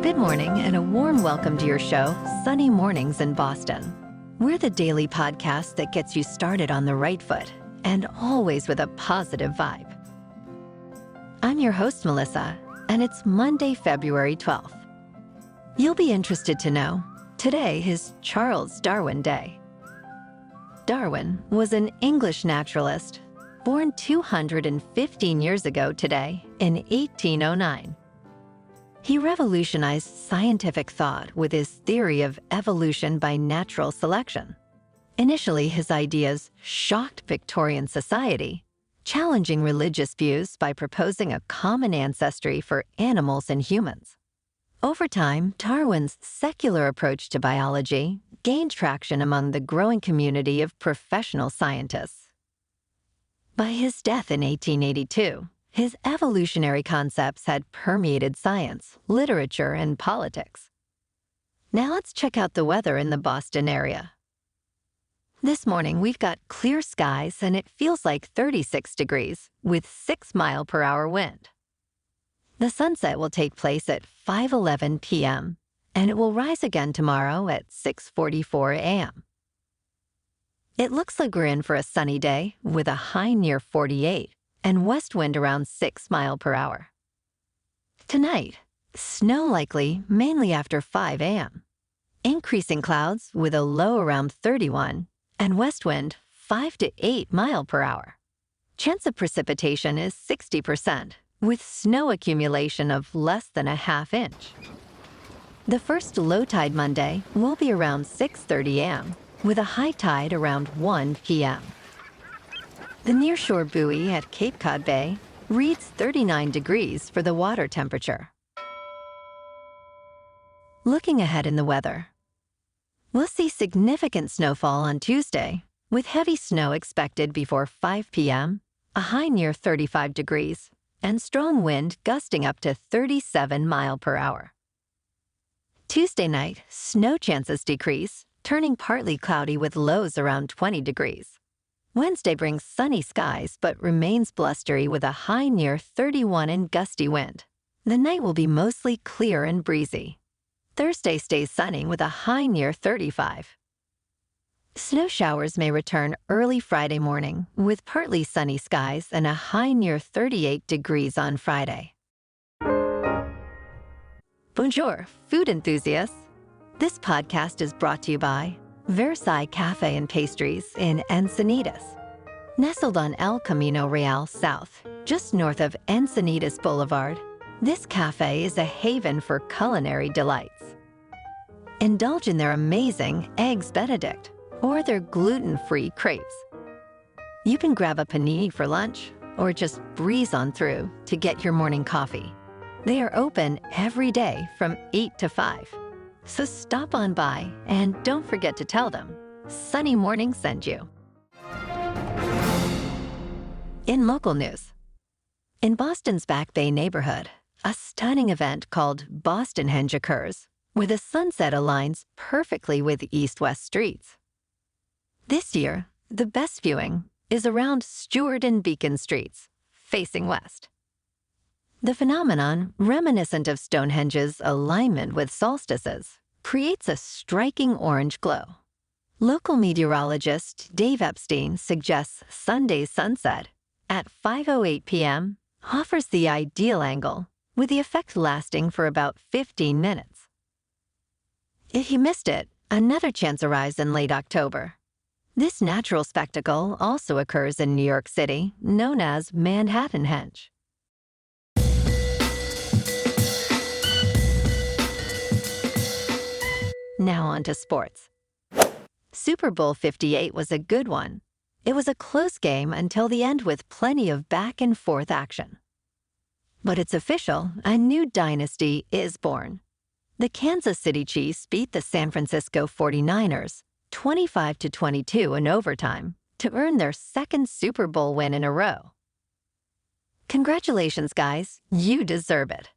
Good morning and a warm welcome to your show, Sunny Mornings in Boston. We're the daily podcast that gets you started on the right foot and always with a positive vibe. I'm your host, Melissa, and it's Monday, February 12th. You'll be interested to know, today is Charles Darwin Day. Darwin was an English naturalist born 215 years ago today in 1809. He revolutionized scientific thought with his theory of evolution by natural selection. Initially, his ideas shocked Victorian society, challenging religious views by proposing a common ancestry for animals and humans. Over time, Darwin's secular approach to biology gained traction among the growing community of professional scientists. By his death in 1882, his evolutionary concepts had permeated science, literature, and politics. Now let's check out the weather in the Boston area. This morning, we've got clear skies and it feels like 36 degrees with 6-mile-per-hour wind. The sunset will take place at 5:11 p.m. and it will rise again tomorrow at 6:44 a.m. It looks like we're in for a sunny day with a high near 48 and west wind around 6 miles per hour. Tonight, snow likely mainly after 5 a.m. Increasing clouds with a low around 31 and west wind 5 to 8 miles per hour. Chance of precipitation is 60% with snow accumulation of less than a half inch. The first low tide Monday will be around 6:30 a.m. with a high tide around 1 p.m. The nearshore buoy at Cape Cod Bay reads 39 degrees for the water temperature. Looking ahead in the weather, we'll see significant snowfall on Tuesday, with heavy snow expected before 5 p.m., a high near 35 degrees, and strong wind gusting up to 37 miles per hour. Tuesday night, snow chances decrease, turning partly cloudy with lows around 20 degrees. Wednesday brings sunny skies but remains blustery with a high near 31 and gusty wind. The night will be mostly clear and breezy. Thursday stays sunny with a high near 35. Snow showers may return early Friday morning with partly sunny skies and a high near 38 degrees on Friday. Bonjour, food enthusiasts. This podcast is brought to you by Versailles Cafe and Pastries in Encinitas. Nestled on El Camino Real South, just north of Encinitas Boulevard, this cafe is a haven for culinary delights. Indulge in their amazing Eggs Benedict or their gluten-free crepes. You can grab a panini for lunch or just breeze on through to get your morning coffee. They are open every day from 8 to 5. So stop on by and don't forget to tell them Sunny Morning sent you. In local news, in Boston's Back Bay neighborhood, a stunning event called Bostonhenge occurs, where the sunset aligns perfectly with east-west streets. This year, the best viewing is around Stewart and Beacon Streets, facing west. The phenomenon, reminiscent of Stonehenge's alignment with solstices, creates a striking orange glow. Local meteorologist Dave Epstein suggests Sunday's sunset at 5:08 p.m. offers the ideal angle, with the effect lasting for about 15 minutes. If you missed it, another chance arrives in late October. This natural spectacle also occurs in New York City, known as Manhattanhenge. Now on to sports. Super Bowl 58 was a good one. It was a close game until the end with plenty of back-and-forth action. But it's official, a new dynasty is born. The Kansas City Chiefs beat the San Francisco 49ers 25-22 in overtime to earn their second Super Bowl win in a row. Congratulations, guys. You deserve it.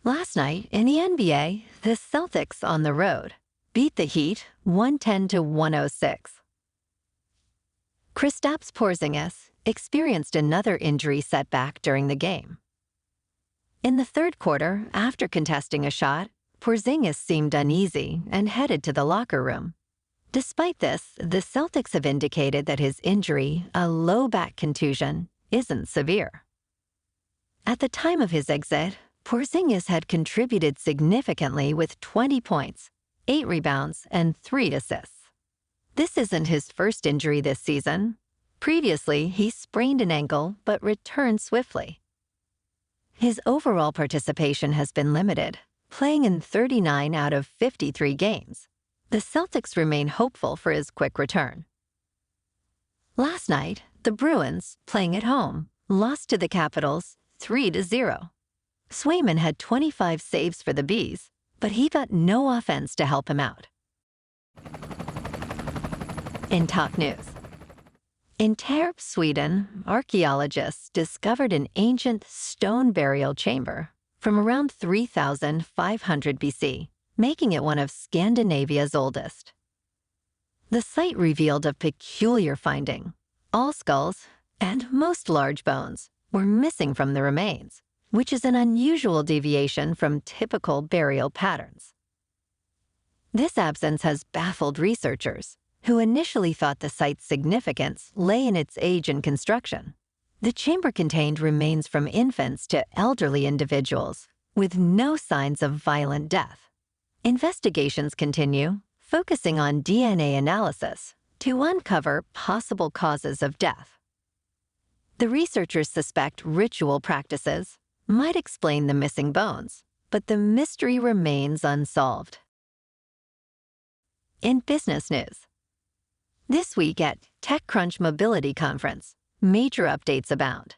Last night, in the NBA, the Celtics on the road beat the Heat 110-106. Kristaps Porzingis experienced another injury setback during the game. In the third quarter, after contesting a shot, Porzingis seemed uneasy and headed to the locker room. Despite this, the Celtics have indicated that his injury, a low back contusion, isn't severe. At the time of his exit, Porzingis had contributed significantly with 20 points, 8 rebounds, and 3 assists. This isn't his first injury this season. Previously, he sprained an ankle but returned swiftly. His overall participation has been limited, playing in 39 out of 53 games. The Celtics remain hopeful for his quick return. Last night, the Bruins, playing at home, lost to the Capitals 3-0. Swayman had 25 saves for the Bees, but he got no offense to help him out. In top news. In Tierp, Sweden, archaeologists discovered an ancient stone burial chamber from around 3,500 BC, making it one of Scandinavia's oldest. The site revealed a peculiar finding. All skulls, and most large bones, were missing from the remains, which is an unusual deviation from typical burial patterns. This absence has baffled researchers, who initially thought the site's significance lay in its age and construction. The chamber contained remains from infants to elderly individuals, with no signs of violent death. Investigations continue, focusing on DNA analysis to uncover possible causes of death. The researchers suspect ritual practices might explain the missing bones, but the mystery remains unsolved. In business news. This week at TechCrunch Mobility Conference, major updates abound.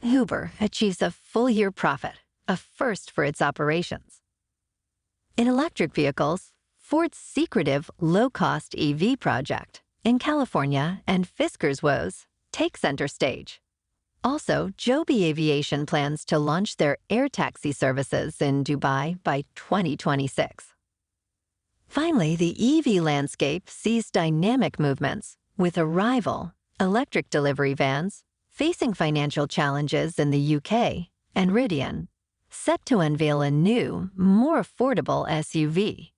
Uber achieves a full-year profit, a first for its operations. In electric vehicles, Ford's secretive low-cost EV project in California and Fisker's woes take center stage. Also, Joby Aviation plans to launch their air taxi services in Dubai by 2026. Finally, the EV landscape sees dynamic movements, with Arrival, electric delivery vans, facing financial challenges in the UK, and Rivian, set to unveil a new, more affordable SUV.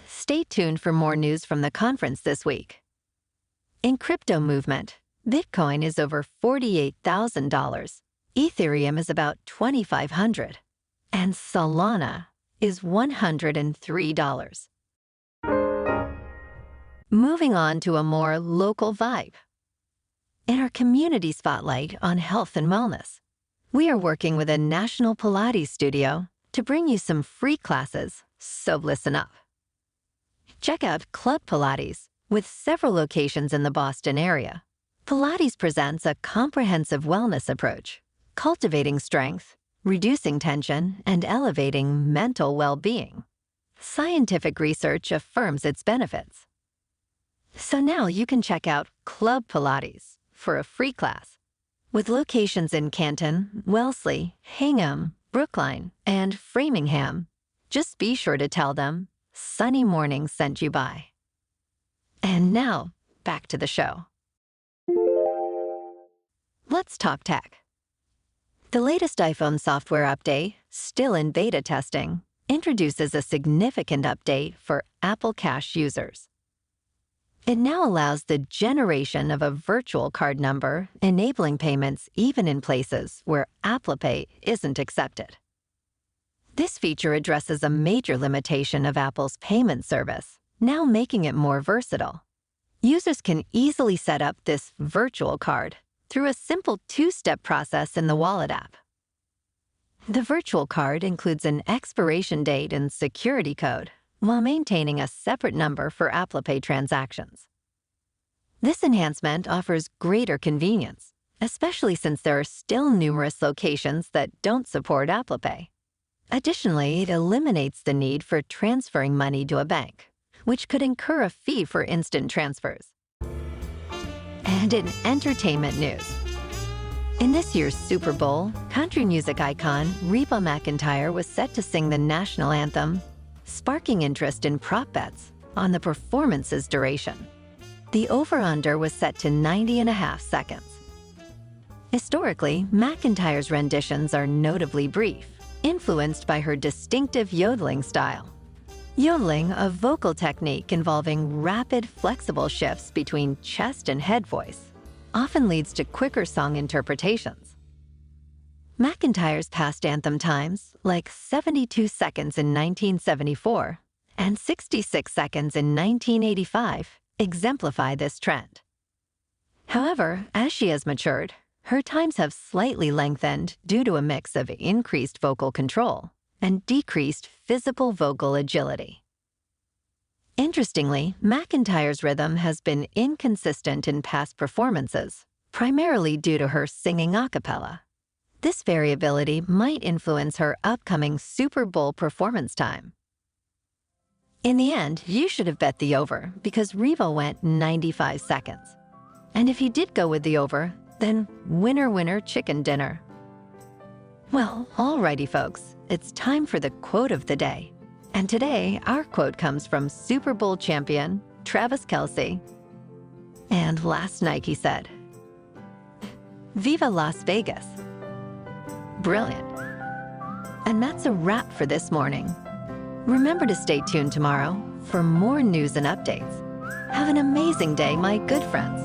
Stay tuned for more news from the conference this week. In crypto movement, Bitcoin is over $48,000, Ethereum is about $2,500, and Solana is $103. Moving on to a more local vibe. In our community spotlight on health and wellness, we are working with a national Pilates studio to bring you some free classes, so listen up. Check out Club Pilates, with several locations in the Boston area. Pilates presents a comprehensive wellness approach, cultivating strength, reducing tension, and elevating mental well-being. Scientific research affirms its benefits. So now you can check out Club Pilates for a free class. With locations in Canton, Wellesley, Hingham, Brookline, and Framingham, just be sure to tell them Sunny Mornings sent you by. And now, back to the show. Let's talk tech. The latest iPhone software update, still in beta testing, introduces a significant update for Apple Cash users. It now allows the generation of a virtual card number, enabling payments even in places where Apple Pay isn't accepted. This feature addresses a major limitation of Apple's payment service, now making it more versatile. Users can easily set up this virtual card through a simple two-step process in the Wallet app. The virtual card includes an expiration date and security code, while maintaining a separate number for Apple Pay transactions. This enhancement offers greater convenience, especially since there are still numerous locations that don't support Apple Pay. Additionally, it eliminates the need for transferring money to a bank, which could incur a fee for instant transfers. And in entertainment news. In this year's Super Bowl, country music icon Reba McEntire was set to sing the national anthem, sparking interest in prop bets on the performance's duration. The over-under was set to 90.5 seconds. Historically, McEntire's renditions are notably brief, influenced by her distinctive yodeling style. Yodeling, a vocal technique involving rapid, flexible shifts between chest and head voice, often leads to quicker song interpretations. McEntire's past anthem times, like 72 seconds in 1974 and 66 seconds in 1985, exemplify this trend. However, as she has matured, her times have slightly lengthened due to a mix of increased vocal control and decreased physical vocal agility. Interestingly, McEntire's rhythm has been inconsistent in past performances, primarily due to her singing a cappella. This variability might influence her upcoming Super Bowl performance time. In the end, you should have bet the over because Reba went 95 seconds. And if you did go with the over, then winner, winner, chicken dinner. Well, alrighty folks, it's time for the quote of the day. And today, our quote comes from Super Bowl champion Travis Kelce. And last night he said, "Viva Las Vegas." Brilliant. And that's a wrap for this morning. Remember to stay tuned tomorrow for more news and updates. Have an amazing day, my good friends.